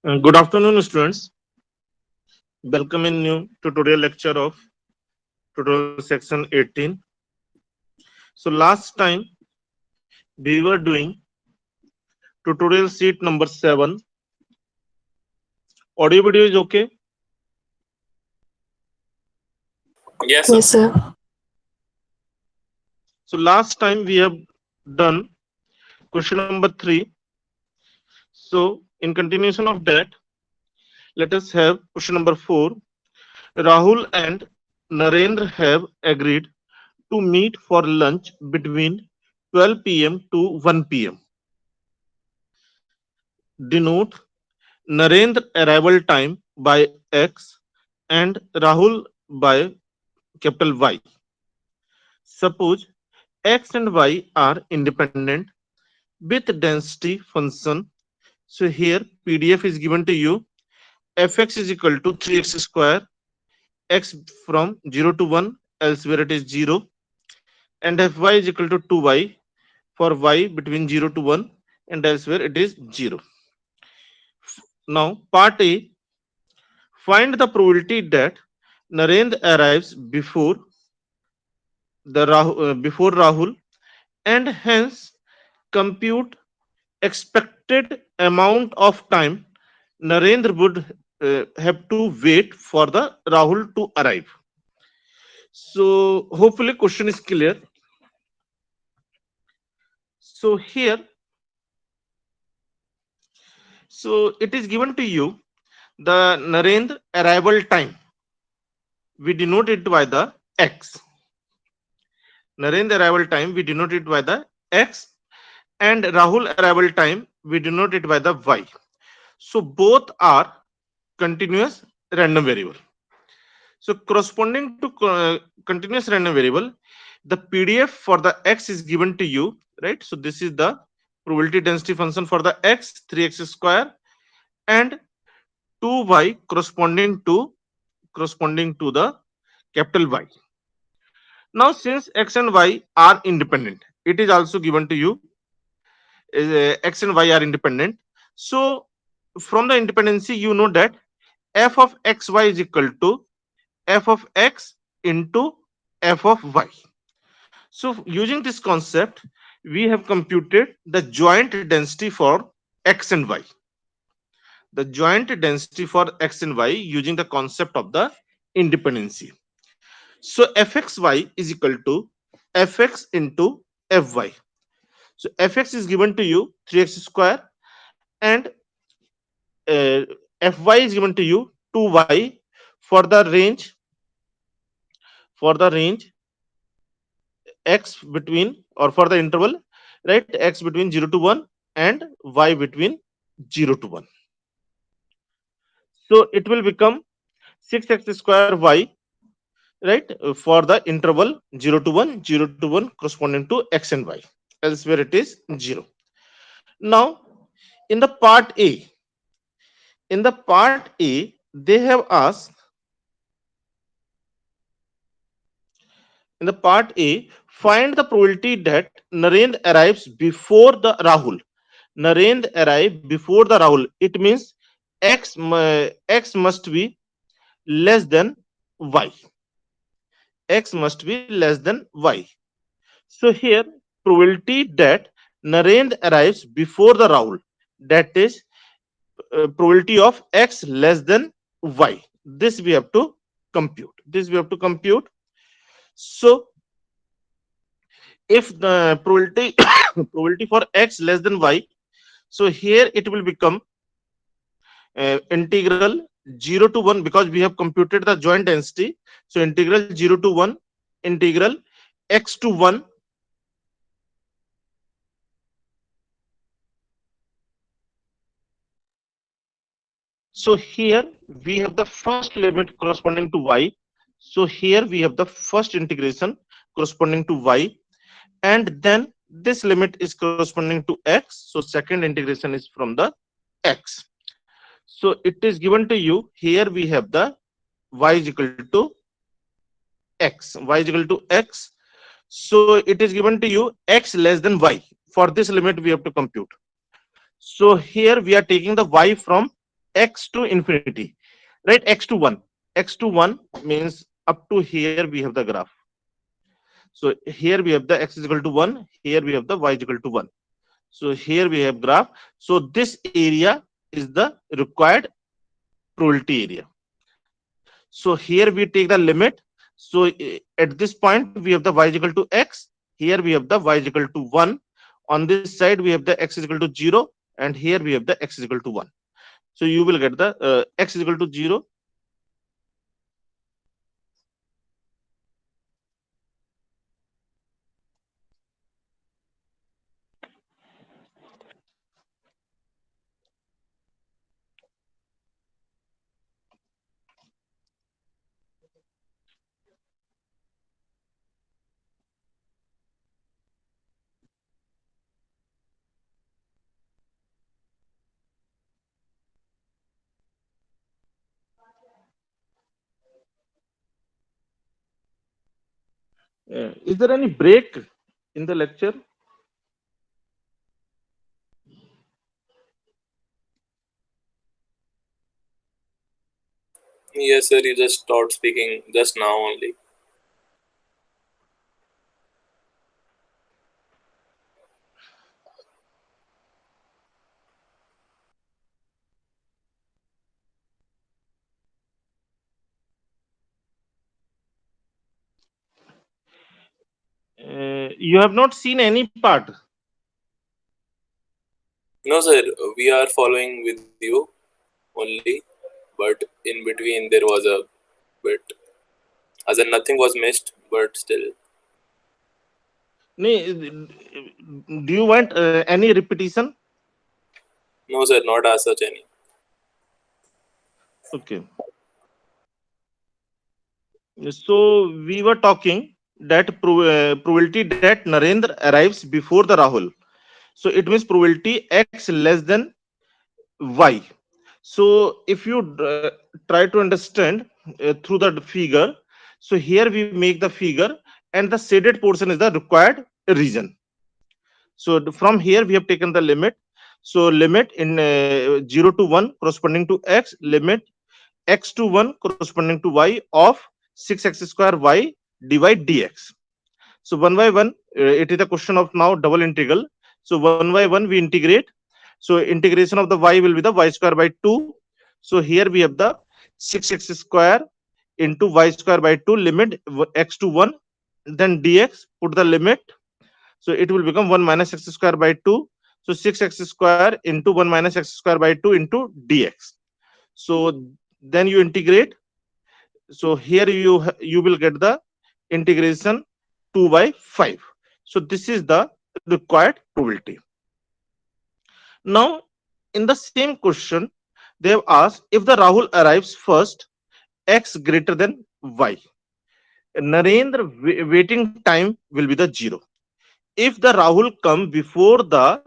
Good afternoon, students. Welcome in new tutorial lecture of tutorial section 18. So last time we were doing tutorial sheet number 7. Audio video is okay. Yes, sir. Yes, sir. So last time we have done question number 3. So in continuation of that, let us have question number 4. Rahul and Narendra have agreed to meet for lunch between 12 p.m. to 1 p.m. Denote Narendra arrival time by X and Rahul by capital Y. Suppose X and Y are independent with density function. So here PDF is given to you. Fx is equal to 3x square, x from 0 to 1, elsewhere it is 0, and Fy is equal to 2y for y between 0 to 1, and elsewhere it is 0. Now part A, find the probability that Narendra arrives before Rahul, and hence compute expected amount of time Narendra would have to wait for the Rahul to arrive. So hopefully question is clear. So here, so it is given to you the Narendra arrival time. We denote it by the x. Narendra arrival time we denote it by the x, and Rahul arrival time we denote it by the y. So both are continuous random variable. So corresponding to continuous random variable, the PDF for the x is given to you, right? So this is the probability density function for the x, 3x square, and 2y corresponding to the capital Y. Now since x and y are independent, it is also given to you x and y are independent. So from the independency, you know that f of xy is equal to f of x into f of y. So using this concept, we have computed the joint density for x and y. The joint density for x and y using the concept of the independency. So fxy is equal to fx into fy. So fx is given to you 3x square, and uh, fy is given to you 2y for the range x between, or for the interval, right, x between 0 to 1 and y between 0 to 1. So it will become 6x square y, right, for the interval 0 to 1, 0 to 1 corresponding to x and y, elsewhere it is 0. Now in the part A, they have asked, in the part A, find the probability that Narendra arrives before the Rahul. Narendra arrive before the Rahul. It means x must be less than y. X must be less than y. So here probability that Narendra arrives before the Rahul, that is probability of x less than y. This we have to compute. So if the probability probability for x less than y, so here it will become integral 0 to 1, because we have computed the joint density. So integral 0 to 1 integral x to 1 so here we have the first limit corresponding to y. So here we have the first integration corresponding to y, and then this limit is corresponding to x. So second integration is from the x. So it is given to you, here we have the y is equal to x. So it is given to you x less than y. For this limit we have to compute. So here we are taking the y from x to infinity, right? X to 1. X to 1 means up to here we have the graph. So here we have the x is equal to 1, here we have the y is equal to 1. So here we have graph. So this area is the required probability area. So here we take the limit. So at this point we have the y is equal to x. Here we have the y is equal to 1. On this side we have the x is equal to 0, and here we have the x is equal to 1. So you will get the x is equal to 0. Is there any break in the lecture? Yes, sir. You just stopped speaking just now only. You have not seen any part. No, sir. We are following with you only, but in between there was a bit, as in nothing was missed, but still. Do you want any repetition? No, sir. Not as such any. Okay. So we were talking that probability that Narendra arrives before the Rahul. So it means probability x less than y. So if you try to understand through the figure, so here we make the figure, and the shaded portion is the required region. So from here we have taken the limit. So limit in 0 to 1 corresponding to x, limit x to 1 corresponding to y of 6x square y divide dx. So one by one, it is a question of now double integral. So one by one we integrate. So integration of the y will be the y square by 2. So here we have the 6x square into y square by 2, limit x to 1, then dx, put the limit. So it will become 1 minus x square by 2. So 6x square into 1 minus x square by 2 into dx. So then you integrate. So here you will get the integration 2 by 5. So this is the required probability. Now in the same question they have asked, if the Rahul arrives first, x greater than y, Narendra waiting time will be the 0. If the Rahul come before the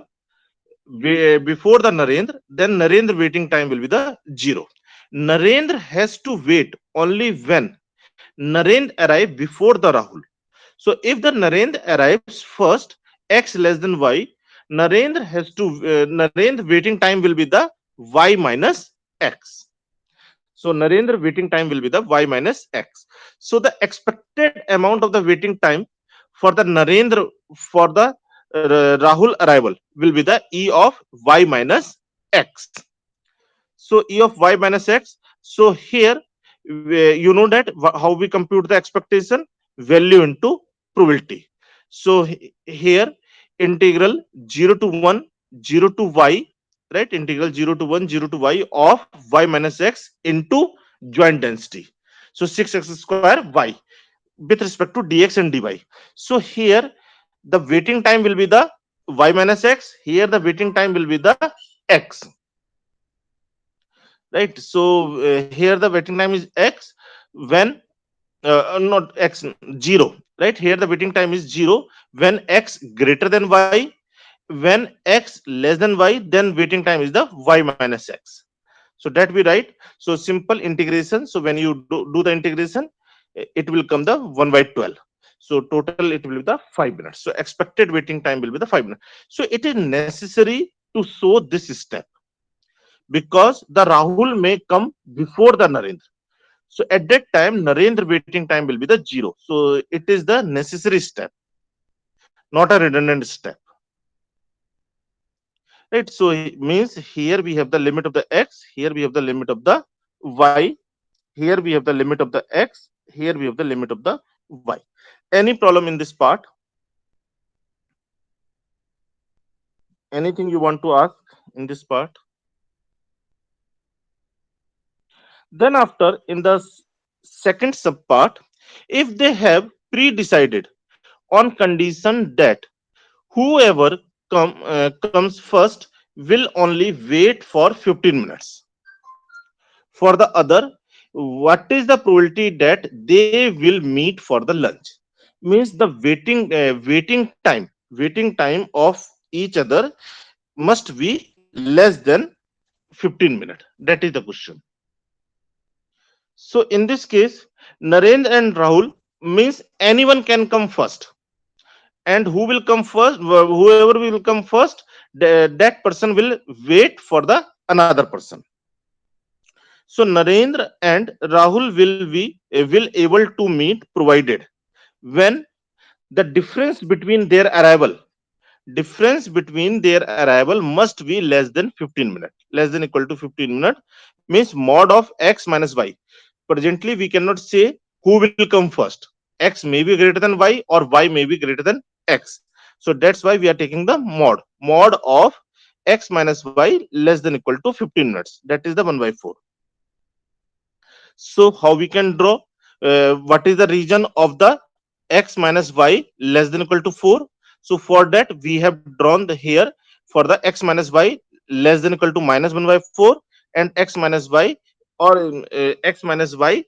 Narendra, then Narendra waiting time will be the 0. Narendra has to wait only when Narendra arrive before the Rahul. So if the Narendra arrives first, x less than y, Narendra waiting time will be the y minus x. So Narendra waiting time will be the y minus x. So the expected amount of the waiting time for the Narendra for the Rahul arrival will be the e of y minus x. So e of y minus x. So here you know that how we compute the expectation, value into probability. So here integral 0 to 1, 0 to y, right? Integral 0 to 1, 0 to y of y minus x into joint density. So 6x square y with respect to dx and dy. So here the waiting time will be the y minus x. Here the waiting time will be the x, right? So here the waiting time is x when not x 0, right? Here the waiting time is 0 when x greater than y. When x less than y, then waiting time is the y minus x. So that we write. So simple integration. So when you do the integration, it will come the 1 by 12. So total it will be the 5 minutes. So expected waiting time will be the 5 minutes. So it is necessary to show this step, because the Rahul may come before the Narendra. So at that time, Narendra waiting time will be the 0. So it is the necessary step, not a redundant step. Right? So it means here we have the limit of the x, here we have the limit of the y, here we have the limit of the x, here we have the limit of the y. Any problem in this part? Anything you want to ask in this part? Then after in the second subpart, if they have pre-decided on condition that whoever comes first will only wait for 15 minutes. For the other, what is the probability that they will meet for the lunch? Means the waiting time of each other must be less than 15 minutes. That is the question. So in this case, Narendra and Rahul means anyone can come first, and who will come first? Whoever will come first, that person will wait for the another person. So Narendra and Rahul will able to meet provided when the difference between their arrival must be less than 15 minutes, less than equal to 15 minutes, means mod of x minus y. Presently we cannot say who will come first. X may be greater than y or y may be greater than x. So that's why we are taking the mod of x minus y less than equal to 15 minutes. That is the 1 by 4. So how we can draw what is the region of the x minus y less than equal to 4? So for that we have drawn the here for the x minus y less than equal to minus 1 by 4 and x minus y or x minus y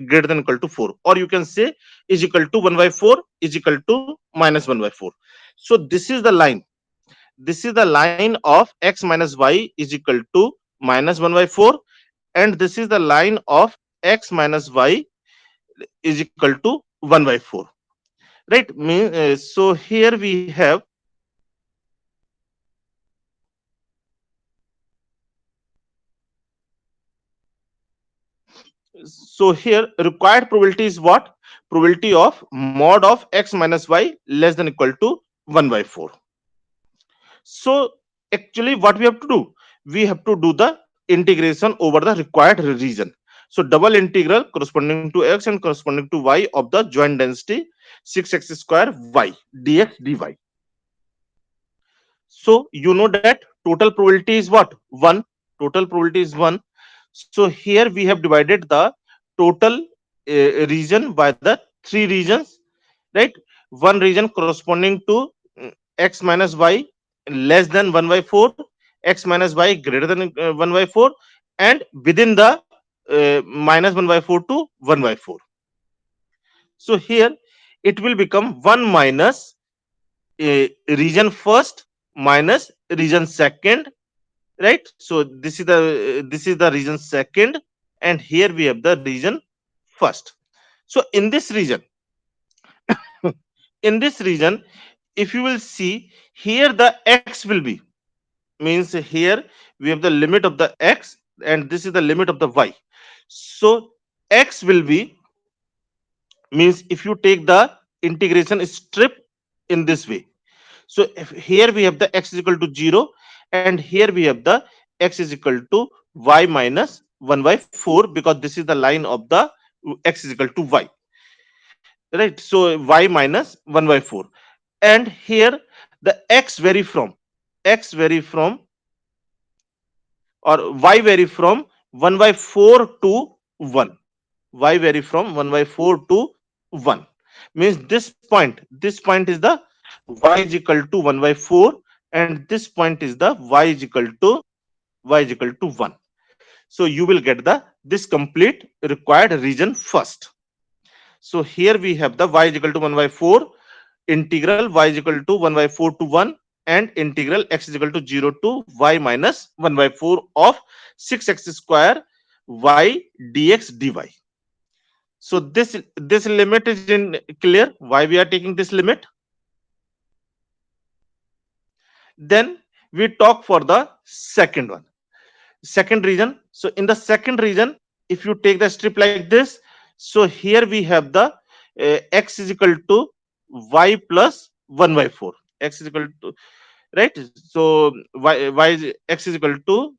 greater than equal to 4, or you can say is equal to 1 by 4 is equal to minus 1 by 4. So this is the line of x minus y is equal to minus 1 by 4, and this is the line of x minus y is equal to 1 by 4, right? So here we have so here required probability is what? Probability of mod of x minus y less than equal to 1 by 4. So actually what we have to do, we have to do the integration over the required region. So double integral corresponding to x and corresponding to y of the joint density 6x square y dx dy. So you know that total probability is what? 1. Total probability is 1. So here we have divided the total region by the three regions, right? One region corresponding to x minus y less than 1 by 4, x minus y greater than 1 by 4, and within the minus 1 by 4 to 1 by 4. So here it will become 1 minus region first minus region second, right? So this is the region second, and here we have the region first. So in this region, if you will see here, the x will be, means here we have the limit of the x and this is the limit of the y. So x will be, means if you take the integration strip in this way, so if here we have the x is equal to 0 and here we have the x is equal to y minus 1 by 4, because this is the line of the x is equal to y, right? So y minus 1 by 4, and here the x vary from or y vary from 1 by 4 to 1. Y vary from 1 by 4 to 1, means this point is the y is equal to 1 by 4, and this point is the y is equal to 1. So you will get the this complete required region first. So here we have the y is equal to 1 by 4, integral y is equal to 1 by 4 to 1, and integral x is equal to 0 to y minus 1 by 4 of 6x square y dx dy. So this limit is in clear why we are taking this limit. Then we talk for the second one. second region. So in the second region, if you take the strip like this, so here we have the x is equal to y plus 1 by 4. X is equal to, right? So y is x is equal to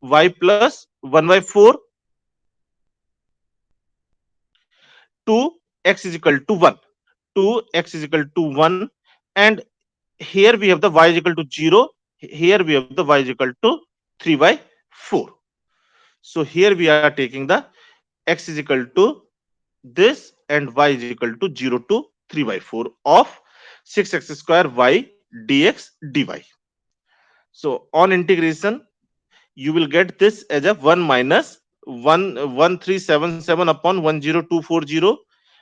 y plus 1 by 4 to x is equal to 1, to x is equal to 1, and here we have the y is equal to 0, here we have the y is equal to 3 by 4. So here we are taking the x is equal to this and y is equal to 0 to 3 by 4 of 6x square y dx dy. So on integration, you will get this as a 1 minus 11377 upon 10240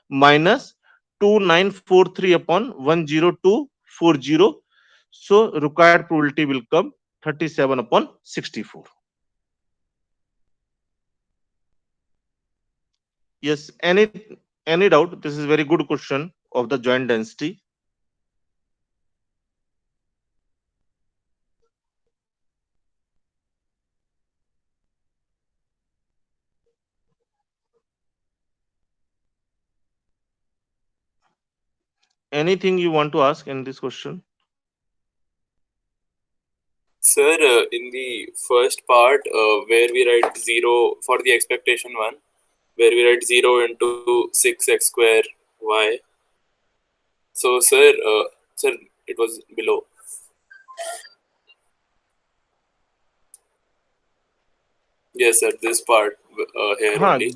minus 2943 upon 10240. So required probability will come 37 upon 64. Yes, any doubt? This is very good question of the joint density. Anything you want to ask in this question? Sir, in the first part, where we write 0 for the expectation one, where we write 0 into 6x square y. So, sir, it was below. Yes, sir, this part here Huh, only.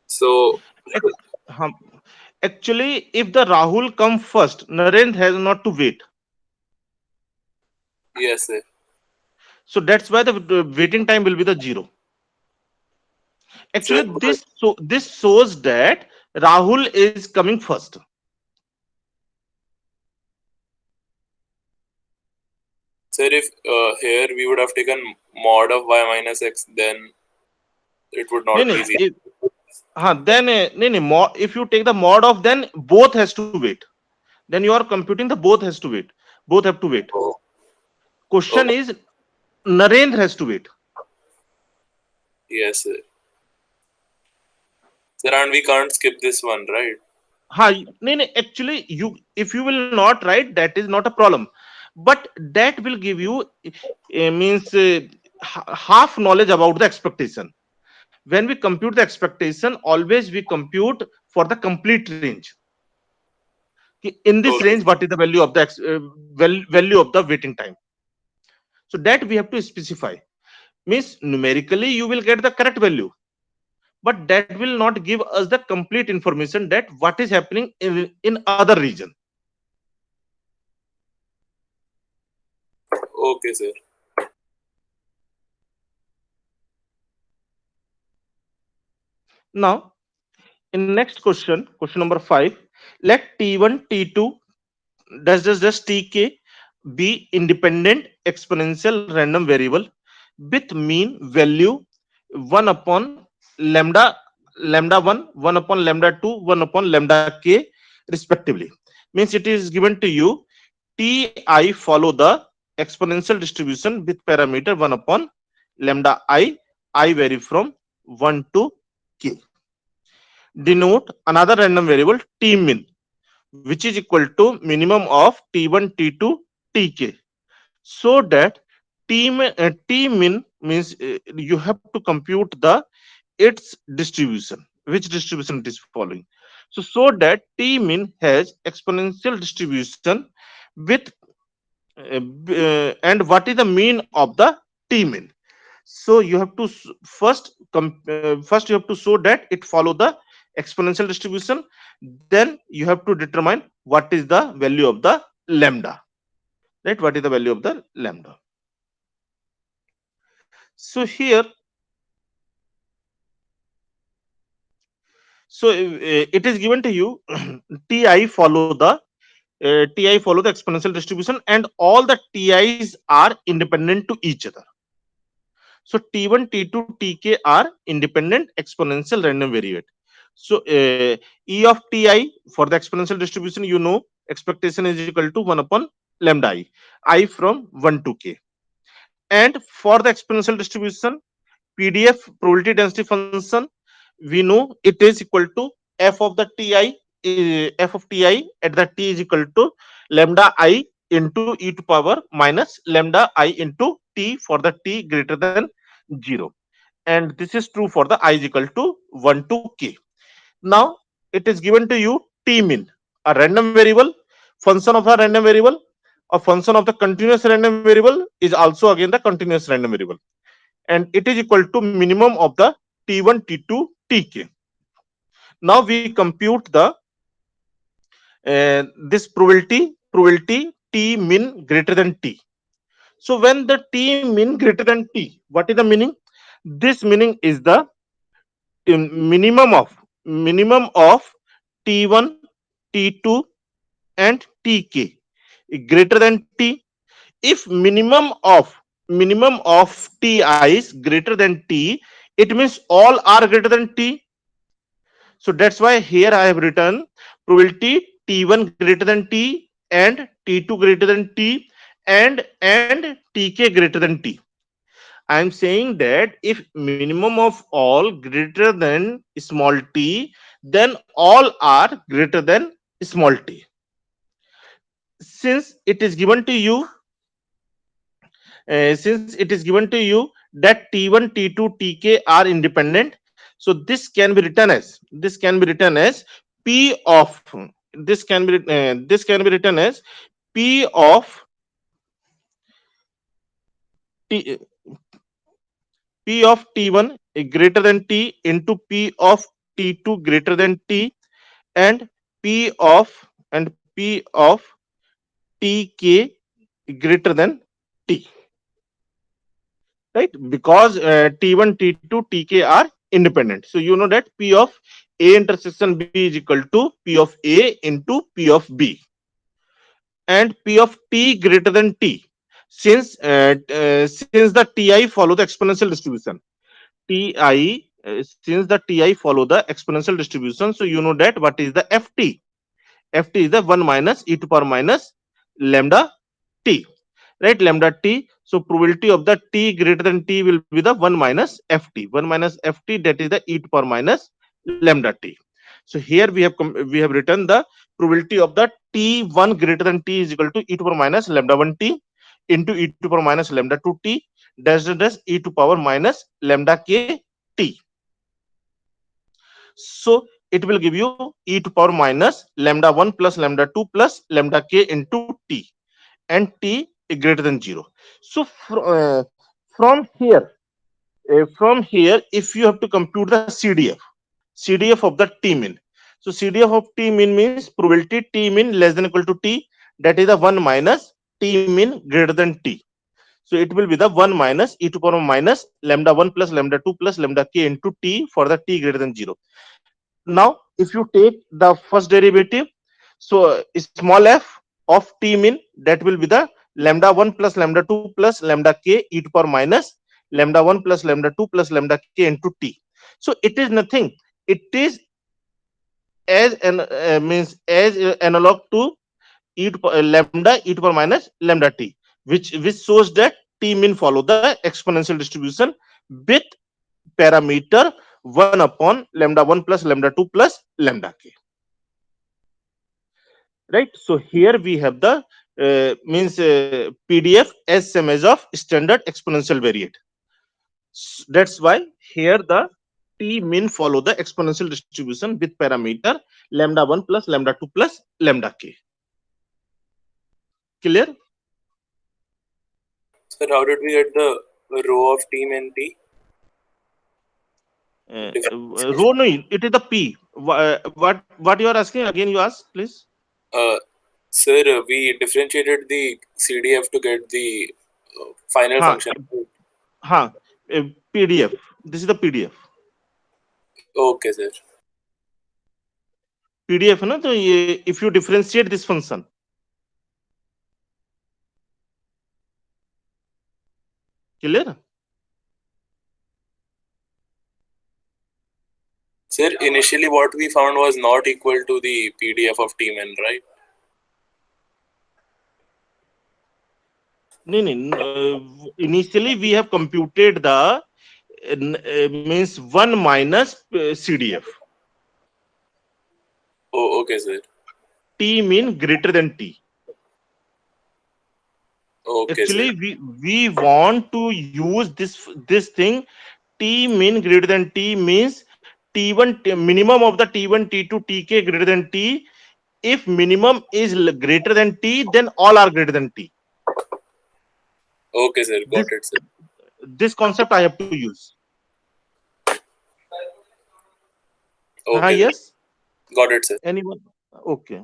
So, ac- huh. Actually, if the Rahul come first, Narendra has not to wait. yes, sir. So that's why the waiting time will be the 0. Sir, Actually, this shows that Rahul is coming first. sir, if here we would have taken mod of y minus x, then it would No, not no. be 0. Then no, no, if you take the mod of, then both has to wait. Then you are computing the both has to wait. Both have to wait. Oh, Question oh, is Narendra has to wait. yes, sir. Sir, and we can't skip this one, right? No, no, actually, you if you will not write, that is not a problem. But that will give you means half knowledge about the expectation. When we compute the expectation, always we compute for the complete range. In this Okay. range, what is the value of the value of the waiting time? So that we have to specify. Means numerically you will get the correct value, but that will not give us the complete information that what is happening in other region. Okay, sir. Now in next question, question number 5, let t1 t2 dash tk be independent exponential random variable with mean value 1 upon lambda lambda 1, 1 upon lambda 2, 1 upon lambda k respectively. Means it is given to you ti follow the exponential distribution with parameter 1 upon lambda I vary from 1 to k. Denote another random variable t min, which is equal to minimum of t1 t2 tk, so that t min means you have to compute the its distribution, which distribution it is following. So that t min has exponential distribution with and what is the mean of the t min. So you have to first you have to show that it follow the exponential distribution, then you have to determine what is the value of the lambda, right? What is the value of the lambda? So here, so it is given to you ti follow the exponential distribution, and all the ti's are independent to each other. So t1 t2 tk are independent exponential random variable. So e of ti for the exponential distribution, you know, expectation is equal to 1 upon lambda I from 1 to k. And for the exponential distribution, PDF probability density function, we know it is equal to f of the ti, f of ti at the t is equal to lambda I into e to power minus lambda I into t for the t greater than 0. And this is true for the I is equal to 1 to k. Now it is given to you t min, a random variable, function of a random variable, a function of the continuous random variable is also again the continuous random variable, and it is equal to minimum of the t1, t2, tk. Now we compute the this probability t min greater than t. So when the t min greater than t, what is the meaning? This meaning is the minimum of t1, t2, and tk greater than t. If minimum of ti is greater than t, it means all are greater than t. So that's why here I have written probability t1 greater than t and t2 greater than t and tk greater than t. I am saying that if minimum of all greater than small t, then all are greater than small t. Since it is given to you, that t1, t2, tk are independent, so this can be written as p of t, p of t1 greater than t into p of t2 greater than t, and p of p of tk greater than t, right? Because t1, t2, tk are independent, so you know that p of a intersection b is equal to p of a into p of b, and p of t greater than t, since the ti follow the exponential distribution, ti since the ti follow the exponential distribution, so you know that what is the ft. Ft is the 1 minus e to power minus lambda t, right? Lambda t. So probability of the t greater than t will be the 1 minus ft. 1 minus ft, that is the e to power minus lambda t. So here we have written the probability of the t1 greater than t is equal to e to power minus lambda 1 t into e to power minus lambda 2 t dash dash dash e to power minus lambda k t. So it will give you e to power minus lambda 1 plus lambda 2 plus lambda k into t, and t greater than 0. So from here, if you have to compute the CDF of the t min. So CDF of t min means probability t min less than equal to t, that is the 1 minus t min greater than t. So it will be the 1 minus e to power minus lambda 1 plus lambda 2 plus lambda k into t for the t greater than 0. Now if you take the first derivative, so small f of t min, that will be the lambda 1 plus lambda 2 plus lambda k e to power minus lambda 1 plus lambda 2 plus lambda k into t. So it is nothing, it is as an means as analog to lambda e to power minus lambda t, which shows that t min follow the exponential distribution with parameter 1 upon lambda 1 plus lambda 2 plus lambda k, right? So here we have the means PDF as same as of standard exponential variate. That's why here the t min follow the exponential distribution with parameter lambda 1 plus lambda 2 plus lambda k. Clear? Sir, how did we get the row of t min t? Rho no, it is the p. What you are asking again? You ask, please. Sir, we differentiated the CDF to get the final function. हाँ, PDF. This is the PDF. Okay, sir. PDF है ना, तो ये if you differentiate this function, clear? Sir, initially what we found was not equal to the PDF of t min, right? No, no, initially we have computed the means 1 minus CDF. Oh, okay, sir. T mean greater than T. Okay, sir. Actually, we want to use this thing. T mean greater than T means T1 minimum of the T1 T2 TK greater than T. If minimum is greater than T, then all are greater than T. Okay, sir. This Got it, sir. this concept I have to use. Okay, sir. Yes. Got it, sir. Anyone? Okay.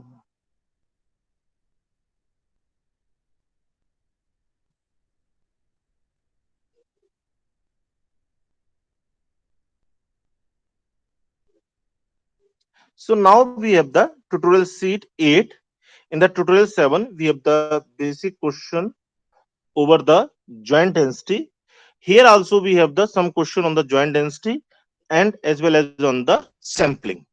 So now we have the tutorial sheet 8. In the tutorial 7, we have the basic question over the joint density. Here also we have the some question on the joint density and as well as on the sampling.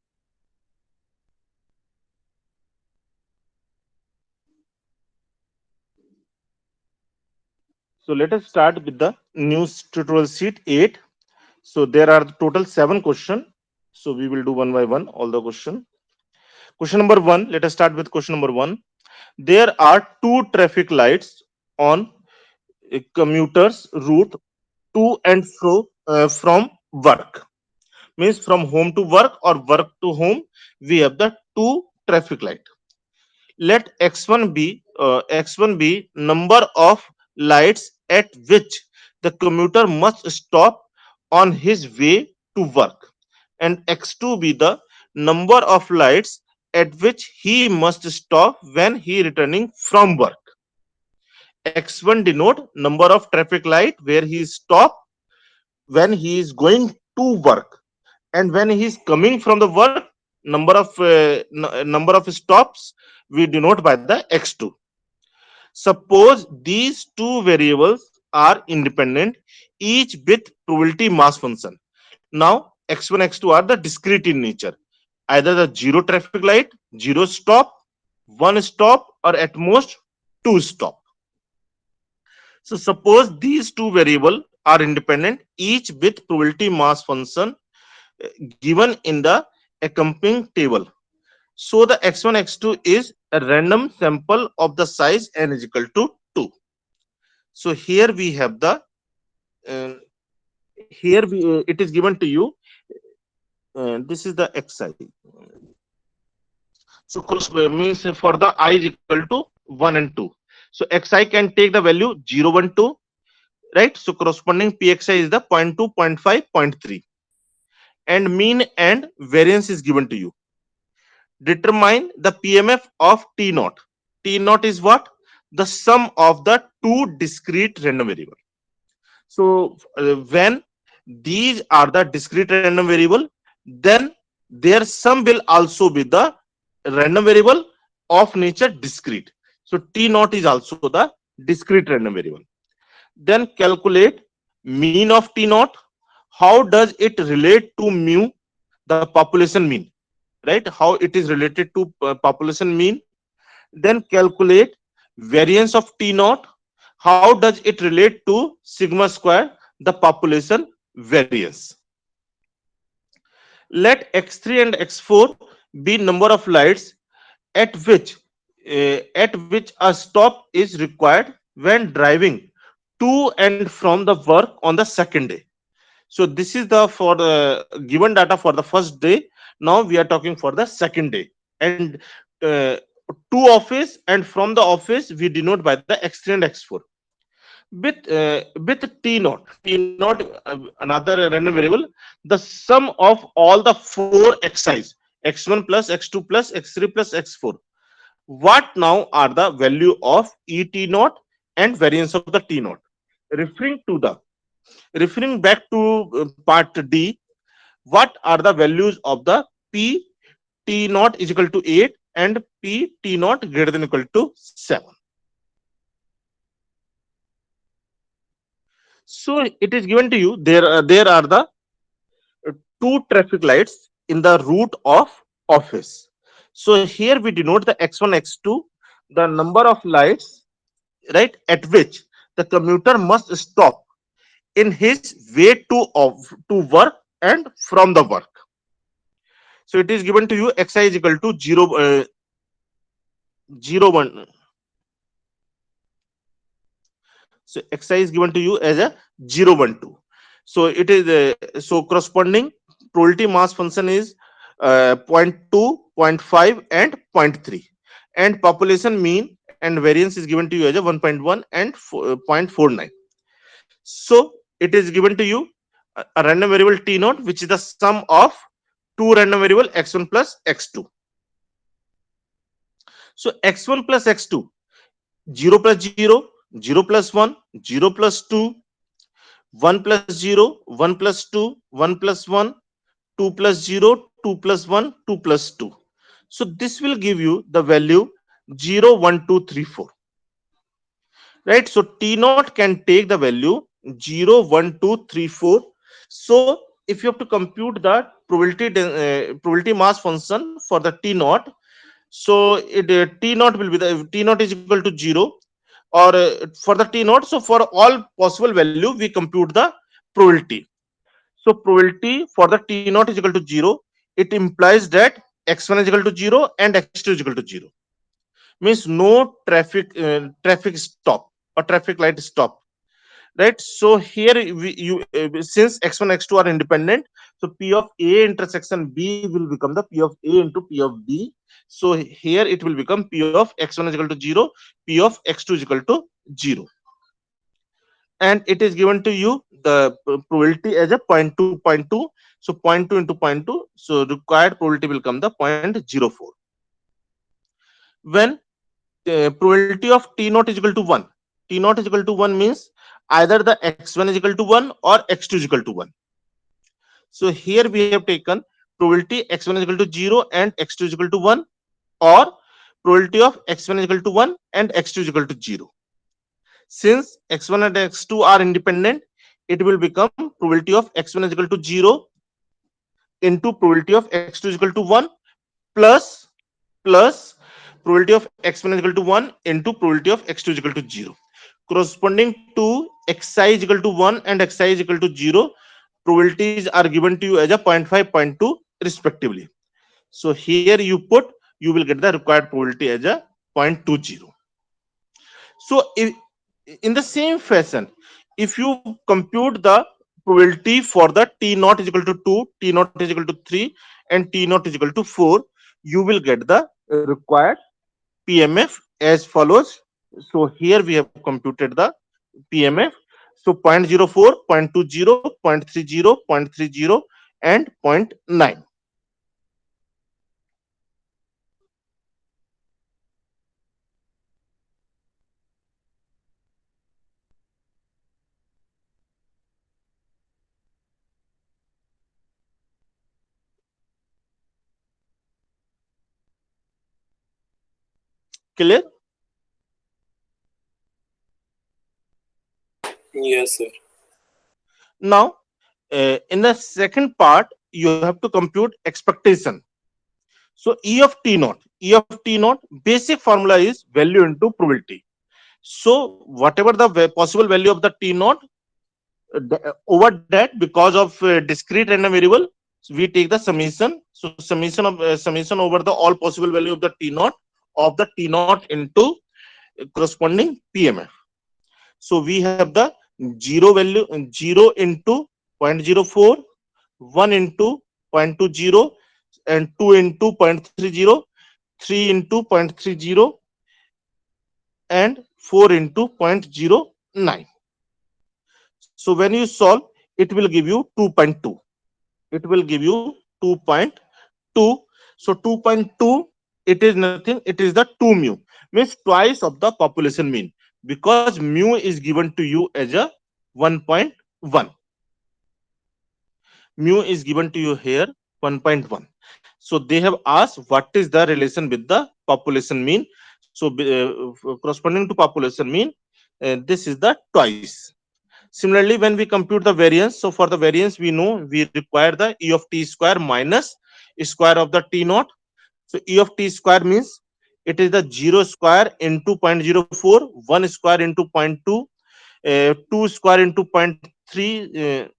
So let us start with the new tutorial sheet 8. So there are total 7 question. So we will do one by one all the question. Question number 1, let us start with question number 1. There are two traffic lights on a commuter's route to and fro from work. Means from home to work or work to home, we have the two traffic light. Let x1 be number of lights at which the commuter must stop on his way to work, and x2 be the number of lights at which he must stop when he returning from work. X1 denote number of traffic light where he stop when he is going to work, and when he is coming from the work, number of stops we denote by the x2. Suppose these two variables are independent, each with probability mass function. Now x1 x2 are the discrete in nature, either the zero traffic light, zero stop, one stop, or at most two stop. So suppose these two variables are independent, each with probability mass function given in the accompanying table. So the x1 x2 is a random sample of the size n is equal to 2. So here we have the uh, it is given to you. This is the xi. So means for the I is equal to 1 and 2. So xi can take the value 0, 1, 2, right? So corresponding pxi is the 0. 0.2, 0. 0.5, 0. 0.3, and mean and variance is given to you. Determine the PMF of T naught. T naught is what? The sum of the two discrete random variable. So when these are the discrete random variable, then their sum will also be the random variable of nature discrete. So T naught is also the discrete random variable. Then calculate mean of T naught. How does it relate to mu, the population mean? Right? How it is related to population mean? Then calculate variance of T naught. How does it relate to sigma square, the population variance? Let x3 and x4 be number of lights at which a stop is required when driving to and from the work on the second day. So this is the for the given data for the first day. Now we are talking for the second day, and uh, to office and from the office we denote by the x3 and x4 with t naught. T naught another random variable. The sum of all the four xi's, x1 plus x2 plus x3 plus x4. What now are the value of e t naught and variance of the t naught? Referring to the referring back to part D, what are the values of the P T naught is equal to 8 and P T naught greater than equal to 7? So it is given to you. There are the two traffic lights in the route of office. So here we denote the x1 x2, the number of lights, right, at which the commuter must stop in his way to work and from the work. So it is given to you xi is equal to 0, 0 1. So xi is given to you as a 0 1 2. So it is so corresponding probability mass function is zero point 0.2, zero point 0.5 and zero point 0.3, and population mean and variance is given to you as a 1.1 and 0.49. So it is given to you a random variable t naught, which is the sum of two random variable x1 plus x2. So x1 plus x2, 0 plus 0, 0 plus 1, 0 plus 2, 1 plus 0, 1 plus 2, 1 plus 1, 2 plus 0, 2 plus 1, 2 plus 2. So this will give you the value 0, 1, 2, 3, 4. Right? So T naught can take the value 0, 1, 2, 3, 4. So if you have to compute the probability mass function for the T naught, so T naught will be the T naught is equal to 0, or for the T naught, so for all possible value we compute the probability. So probability for the T naught is equal to 0. It implies that x1 is equal to 0 and x2 is equal to 0. Means no traffic stop or traffic light stop. Right. So here since x1 x2 are independent, so p of a intersection b will become the p of a into p of b. So here it will become p of x1 is equal to 0, p of x2 is equal to 0, and it is given to you the probability as a zero point 0.2, zero point 0.2. So zero point 0.2 into zero point 0.2, so required probability will come the 0.04. When probability of t naught is equal to 1, t naught is equal to 1 means either the x1 is equal to 1 or x2 is equal to 1. So here we have taken probability x1 is equal to 0 and x2 is equal to 1, or probability of x1 is equal to 1 and x2 is equal to 0. Since x1 and x2 are independent, it will become probability of x1 is equal to 0 into probability of x2 is equal to 1 plus probability of x1 is equal to 1 into probability of x2 is equal to 0. Corresponding to xi is equal to 1 and xi is equal to 0, probabilities are given to you as a 0.5, 0.2 respectively. So here you put, you will get the required probability as a 0.20. So in the same fashion, if you compute the probability for the t naught is equal to 2, t naught is equal to 3, and t naught is equal to 4, you will get the required PMF as follows. So here we have computed the PMF. So 0.04, 0.20, 0.30, 0.30, and 0.9. Clear? Yes, sir. Now, in the second part, you have to compute expectation. So E of T naught, basic formula is value into probability. So whatever the possible value of the T naught, over that, because of discrete random variable, so we take the summation. So summation over the all possible value of the T naught into corresponding PMF. So we have the 0 value, 0 into 0.04, 1 into 0.20, and 2 into 0.30, 3 into 0.30, and 4 into 0.09. So when you solve, it will give you 2.2. It will give you 2.2. So 2.2, it is nothing, it is the 2 mu, means twice of the population mean, because mu is given to you as a 1.1. Mu is given to you here 1.1. So they have asked what is the relation with the population mean. So corresponding to population mean, this is the twice. Similarly, when we compute the variance, so for the variance we know we require the E of t square minus square of the t naught. So E of t square means it is the 0 square into 0.04, 1 square into 0.2, 2 square into 0.3,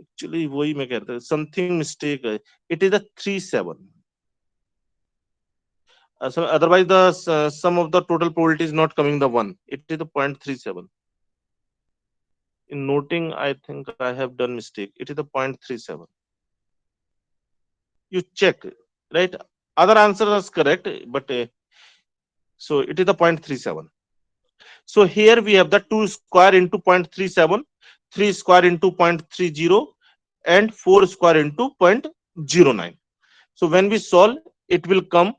actually वही मैं कहता something mistake है, it is a 37. So otherwise the sum of the total probability is not coming the 1, it is the 0.37. In noting I think I have done mistake, it is the 0.37. You check, right? Other answer is correct, but so it is the 0.37. So here we have the 2 square into 0.37, 3 square into 0.30, and 4 square into 0.09. So when we solve, it will come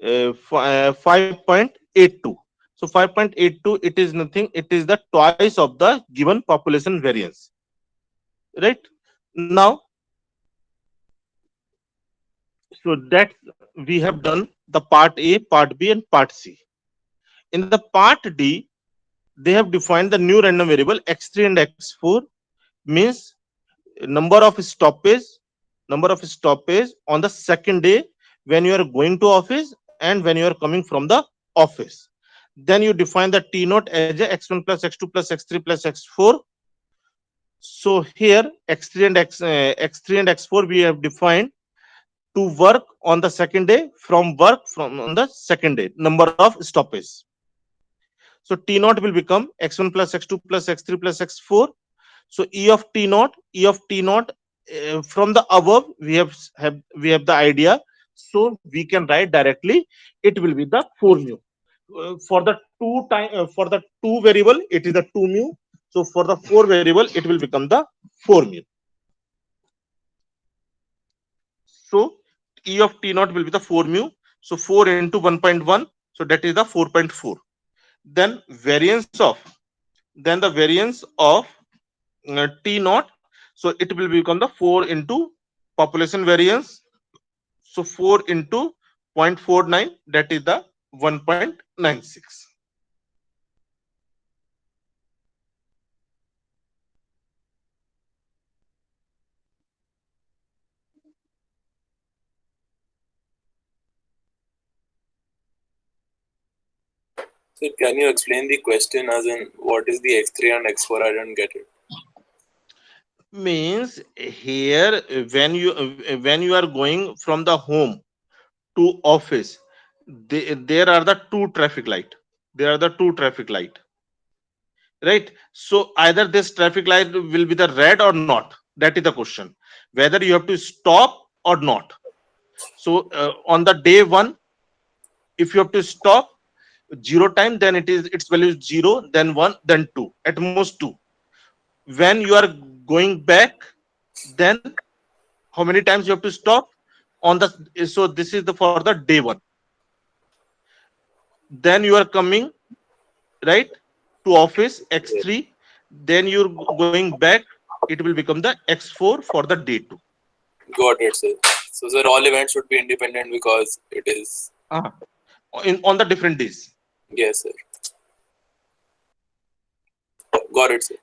5.82. So 5.82, it is nothing, it is the twice of the given population variance, right? Now, so that we have done the part A, part B, and part C. In the part D, they have defined the new random variable x3 and x4, means number of stoppage on the second day when you are going to office and when you are coming from the office. Then you define the t naught as a x1 plus x2 plus x3 plus x4. So here x3 and x4 we have defined to work on the second day, from work from on the second day, number of stoppage. So t naught will become x1 plus x2 plus x3 plus x4. So E of T naught, from the above we have the idea. So we can write directly. It will be the 4 mu. For the two variable, it is the 2 mu. So for the 4 variable, it will become the 4 mu. So E of T naught will be the 4 mu. So 4 into 1.1. So that is the 4.4. Then the variance of T naught. So it will become the 4 into population variance. So 4 into 0.49, that is the 1.96. So can you explain the question as in what is the x3 and x4? I don't get it. Means here when you are going from the home to office, there are the two traffic light. There are the two traffic light, right? So either this traffic light will be the red or not. That is the question. Whether you have to stop or not. So on the day one, if you have to stop 0 time, then its value is 0, then 1, then 2, at most 2. When you are going back, then how many times you have to stop on the, so this is the for the day 1. Then you are coming, right, to office x3, then you're going back, it will become the x4 for the day 2. Got it, sir. So sir, all events should be independent because it is. On the different days. Yes, sir. Got it, sir.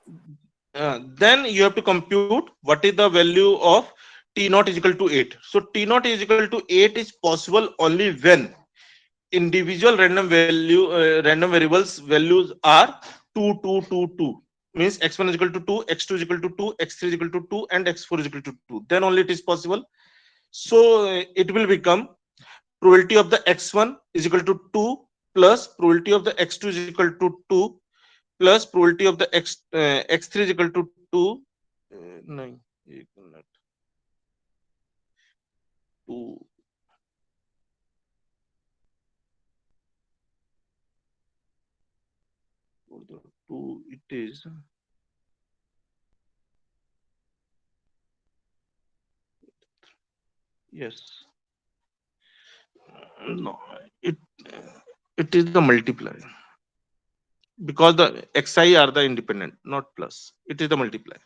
Then you have to compute what is the value of t naught is equal to 8. So t naught is equal to 8 is possible only when individual random variables values are 2, 2, 2, 2. Means x1 is equal to 2, x2 is equal to 2, x3 is equal to 2, and x4 is equal to 2. Then only it is possible. So it will become probability of the x1 is equal to 2 plus probability of the x2 is equal to 2 plus probability of the x3 is equal to 2. No, 2. 2 it is. Yes. No, it it is the multiplier, because the xi are the independent, not plus. It is the multiplier,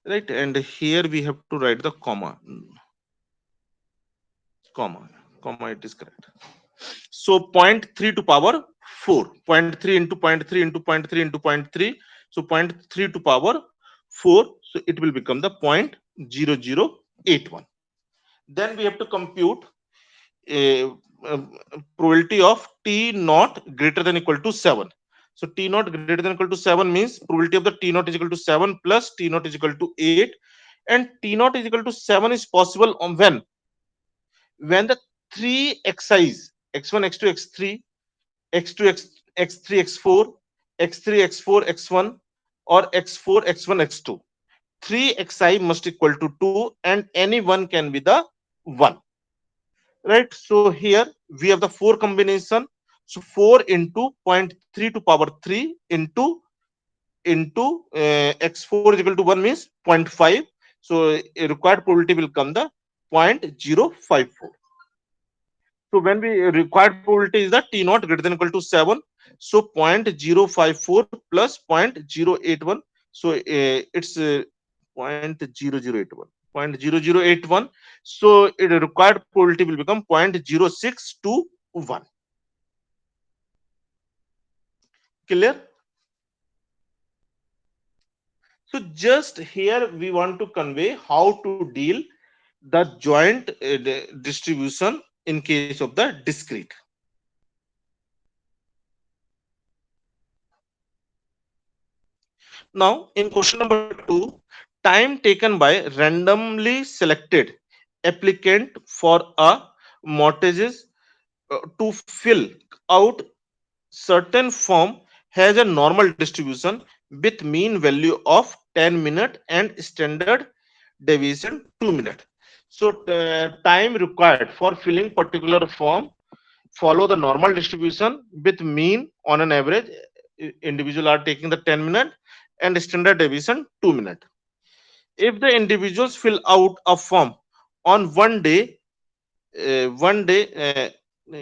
right? And here we have to write the comma. It is correct. So 0.3 to power 4, 0.3 into 0.3 into 0.3 into 0.3. So 0.3 to power 4. So it will become the 0.0081. Then we have to compute a probability of t naught greater than equal to 7. So T naught greater than equal to 7 means probability of the T naught is equal to 7 plus T naught is equal to 8, and T naught is equal to 7 is possible on when the three xi's x1 x2 x3 x2 x3 x4 x3 x4 x1 or x4 x1 x2, 3 xi must equal to 2 and any one can be the 1, right? So here we have the 4 combination. So 4 into 0.3 to power 3 into x4 is equal to 1 means 0.5. So a required probability will come the 0.054. So when we required probability is the T naught greater than equal to 7. So 0.054 plus 0.081. So it's 0.0081. 0.0081. So it required probability will become 0.0621. Clear? So just here we want to convey how to deal the joint distribution in case of the discrete. Now, in question number 2, time taken by randomly selected applicant for a mortgages to fill out certain form has a normal distribution with mean value of 10 minutes and standard deviation 2 minutes. So, time required for filling particular form follow the normal distribution with mean on an average individual are taking the 10 minute and standard deviation 2 minute. If the individuals fill out a form on one day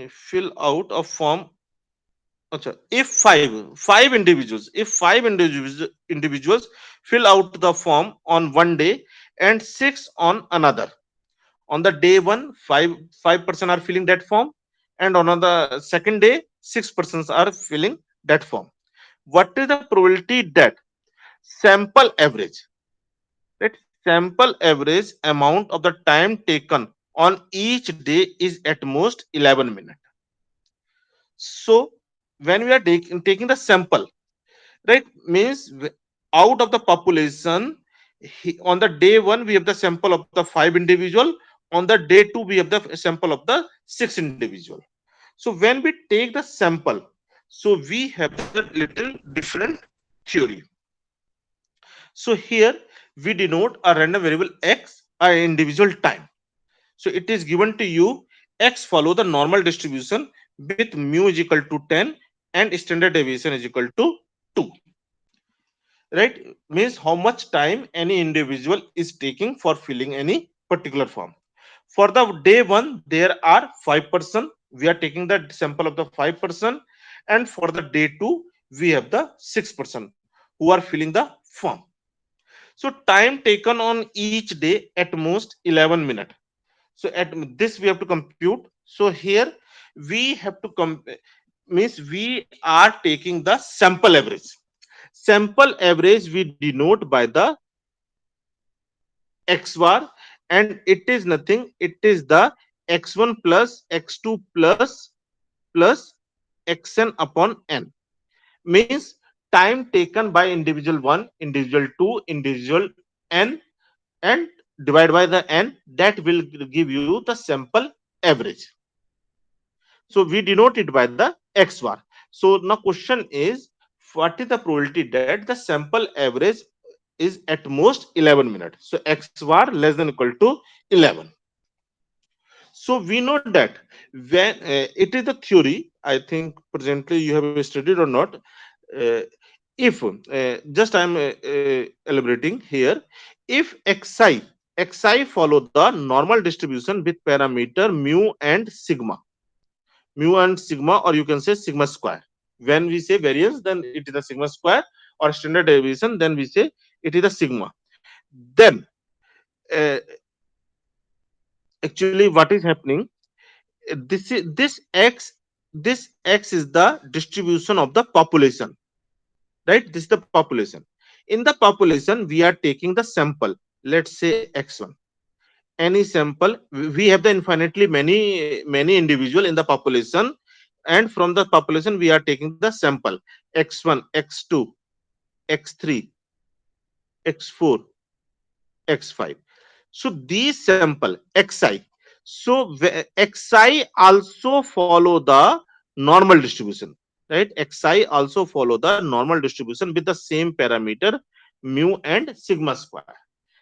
fill out a form. Acha, if five individuals fill out the form on one day and six on another, on the day one, five person are filling that form, and on the second day, 6 persons are filling that form. What is the probability that sample average, right? Sample average amount of the time taken on each day is at most 11 minutes. So when we are taking the sample, right, means out of the population, on the day one we have the sample of the 5 individual, on the day two we have the sample of the 6 individual. So when we take the sample, so we have the little different theory. So here we denote a random variable x a individual time. So it is given to you x follow the normal distribution with mu is equal to 10 and standard deviation is equal to 2, right? Means how much time any individual is taking for filling any particular form. For the day one there are 5 person, we are taking the sample of the 5 person, and for the day two we have the 6 person who are filling the form. So time taken on each day at most 11 minutes. So at this we have to compute. So here we have to means we are taking the sample average. Sample average we denote by the x bar, and it is nothing, it is the x1 plus x2 plus xn upon n. Means time taken by individual 1, individual 2, individual n, and divide by the n, that will give you the sample average. So we denote it by the x bar. So now question is, what is the probability that the sample average is at most 11 minutes? So x bar less than equal to 11. So we know that when it is the theory, I think presently you have studied or not. If just I am elaborating here, if xi follow the normal distribution with parameter mu and sigma, or you can say sigma square. When we say variance, then it is a sigma square, or standard deviation, then we say it is a sigma. Then uh, actually what is happening, this x is the distribution of the population, right? This is the population. In the population we are taking the sample, let's say x1, any sample. We have the infinitely many individual in the population. and from the population we are taking the sample x1, x2, x3, x4, x5. So these sample xi. So xi also follow the normal distribution, right? Xi also follow the normal distribution with the same parameter mu and sigma square.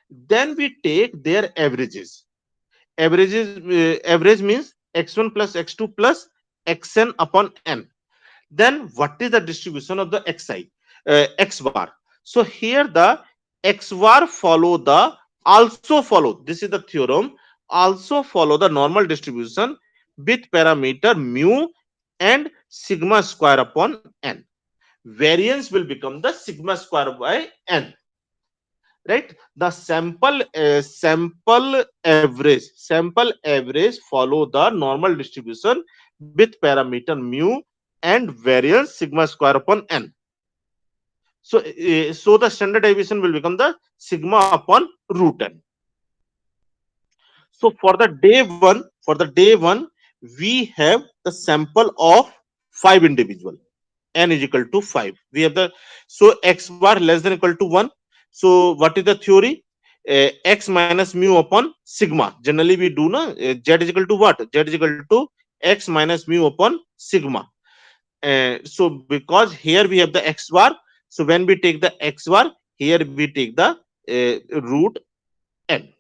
Then we take their averages. Average means x1 plus x2 plus xn upon n. Then what is the distribution of the xi, x bar? So here the x bar follow the also follow, this is the theorem, also follow the normal distribution with parameter mu and sigma square upon n. Variance will become the sigma square by n, right? The sample average follow the normal distribution with parameter mu and variance sigma square upon n. So the standard deviation will become the sigma upon root n. So for the day one we have the sample of 5 individual, n is equal to 5. We have the, so x bar less than equal to 1. So what is the theory? X minus mu upon sigma. Generally we do na, z is equal to what? Z is equal to x minus mu upon sigma. So because here we have the x bar, so when we take the x bar, here we take the root n.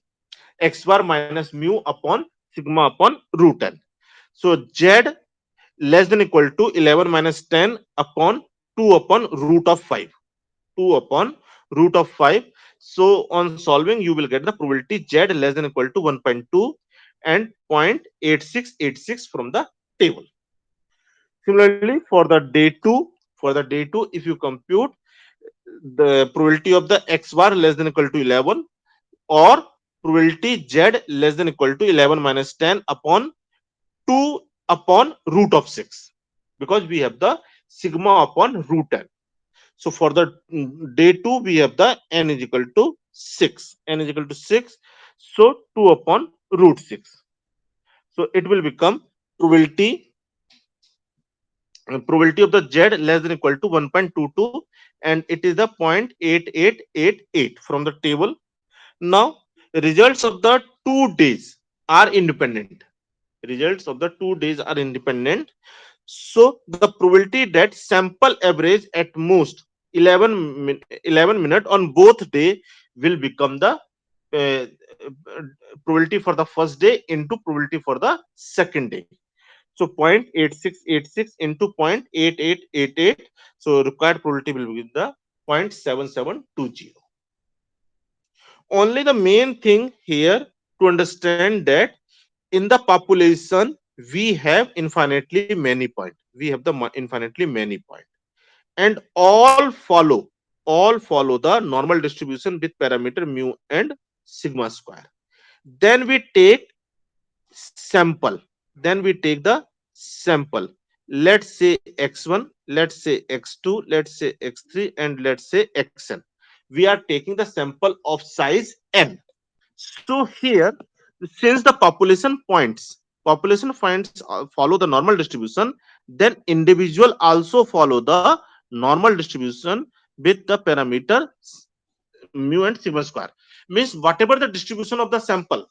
X bar minus mu upon sigma upon root n. So z less than equal to 11 minus 10 upon 2 upon root of 5. 2 upon root of 5. So on solving, you will get the probability z less than equal to 1.2 and 0.8686 from the table. Similarly, for the day 2, if you compute the probability of the x bar less than equal to 11 or probability z less than equal to 11 minus 10 upon 2 upon root of 6, because we have the sigma upon root n. So for the day 2 we have the n is equal to 6. N is equal to 6. So 2 upon root 6. So it will become probability probability of the z less than equal to 1.22, and it is the 0.8888 from the table. Now results of the 2 days are independent. Results of the 2 days are independent. So the probability that sample average at most 11 minute on both day will become the probability for the first day into probability for the second day. So 0.8686 into 0.8888. So required probability will be the 0.7720. Only the main thing here to understand that in the population we have infinitely many points. We have the infinitely many points, and all follow the normal distribution with parameter mu and sigma square. Then we take sample. Then we take the sample. Let's say x1, let's say x2, let's say x3, and let's say xn. We are taking the sample of size n. So here, since the population points follow the normal distribution, then individual also follow the normal distribution with the parameter mu and sigma square. Means whatever the distribution of the sample,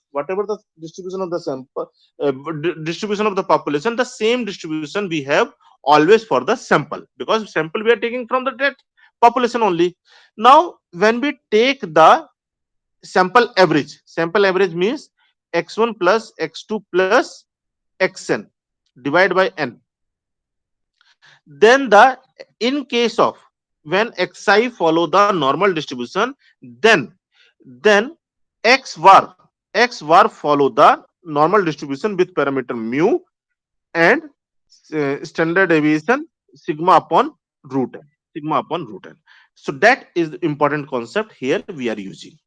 distribution of the population, the same distribution we have always for the sample, because sample we are taking from the that population only. Now when we take the sample average means x1 plus x2 plus xn divided by n. Then the, in case of when xi follow the normal distribution, then x var follow the normal distribution with parameter mu and standard deviation sigma upon root n. Sigma upon root n. So that is the important concept here we are using.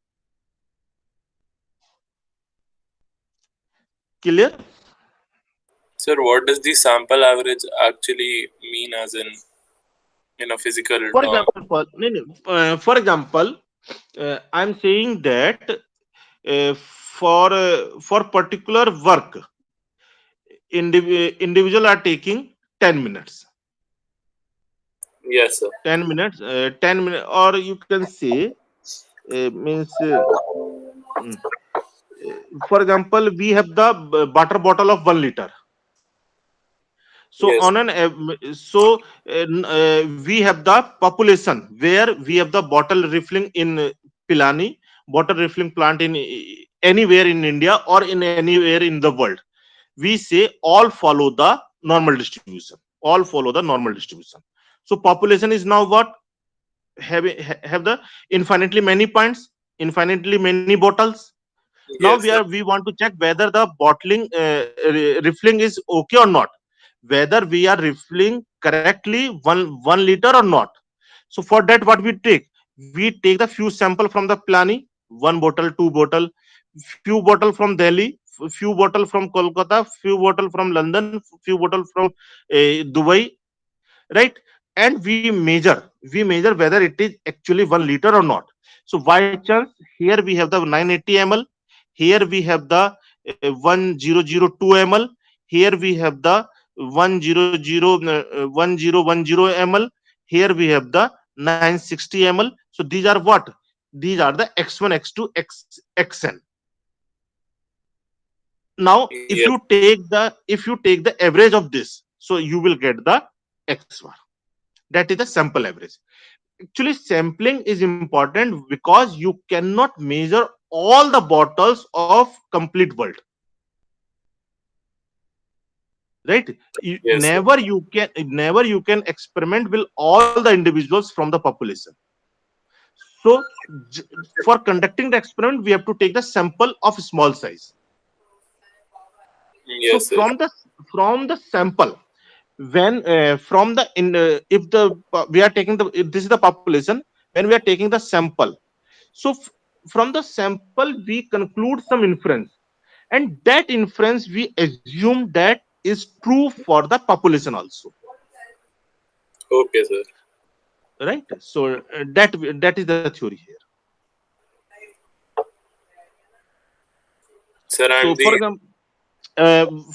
Clear? Sir, what does the sample average actually mean as in a physical For term? example, I'm saying that for particular work, individual are taking 10 minutes. Yes, sir. 10 minutes, 10 minutes, or you can say, means, mm, for example, we have the butter bottle of 1 liter. So Yes. on an we have the population where we have the bottle refilling in Pilani, bottle refilling plant in anywhere in India or in anywhere in the world. We say all follow the normal distribution. All follow the normal distribution. So population is now what, have the infinitely many points, infinitely many bottles. Now Yes, sir. we want to check whether the bottling refilling is okay or not, whether we are refilling correctly one liter or not. So for that, what we take the few sample from the Plani, 1 bottle, 2 bottle, few bottle from Delhi, few bottle from Kolkata, few bottle from London, few bottle from Dubai, right? And we measure whether it is actually 1 liter or not. So by chance, here we have the 980 ml, here we have the 1002 ml, here we have the 1010 here we have the 960 ml. So these are what, these are the x1, x2, xn. Now Yes. if you take the average of this, so you will get the x bar. That is the sample average. Actually, sampling is important because you cannot measure all the bottles of complete world, right? Yes, sir. Never you can experiment with all the individuals from the population. So j- for conducting the experiment, we have to take the sample of small size. So Yes, sir. from the sample, when from the in if the we are taking the, if this is the population, when we are taking the sample, so from the sample we conclude some inference, and that inference we assume that is true for the population also, Okay, sir. right? So that is the theory here. Sir, So and the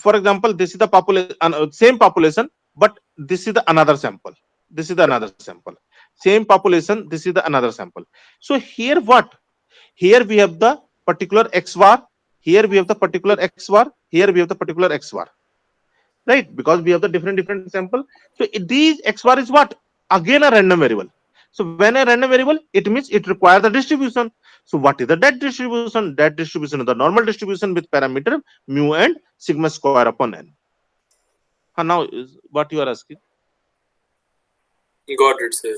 for example, this is the same population, but this is the another sample, this is the another sample, same population, this is the another sample. So here what, here we have the particular x bar, here we have the particular x bar, here we have the particular x bar, right? Because we have the different sample. So these x bar is what, again a random variable. So when a random variable, it means it requires the distribution. So what is the that distribution? That distribution is the normal distribution with parameter mu and sigma square upon n. Now is what you are asking. got it, sir.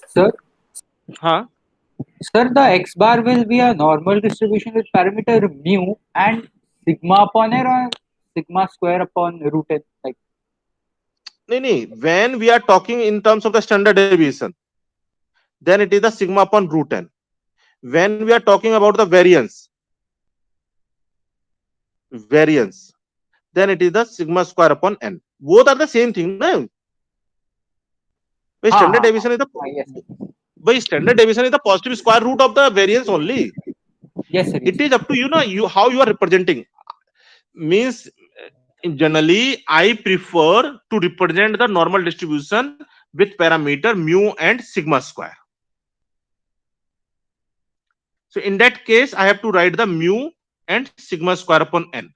Sir, Huh? sir, the x bar will be a normal distribution with parameter mu and sigma upon n or sigma square upon root n. Like, No, when we are talking in terms of the standard deviation, then it is the sigma upon root n. When we are talking about the variance, then it is the sigma square upon n. Both are the same thing, no? By ha standard ha ha. deviation is the Yes, positive square root of the variance only. yes, sir. Yes. It is up to you, know, you how you are representing. Means generally, I prefer to represent the normal distribution with parameter mu and sigma square. So in that case, I have to write the mu and sigma square upon n.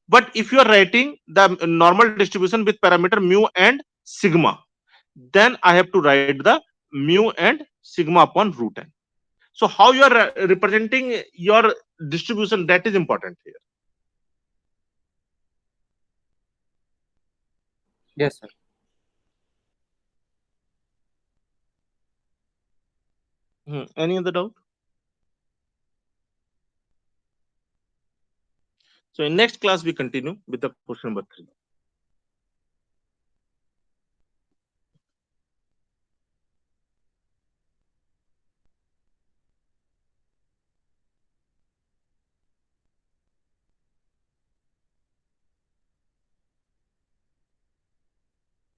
But if you are writing the normal distribution with parameter mu and sigma, then I have to write the mu and sigma upon root n. So how you are representing your distribution, that is important here. Yes, sir. Any other doubt? So in next class we continue with the question number 3.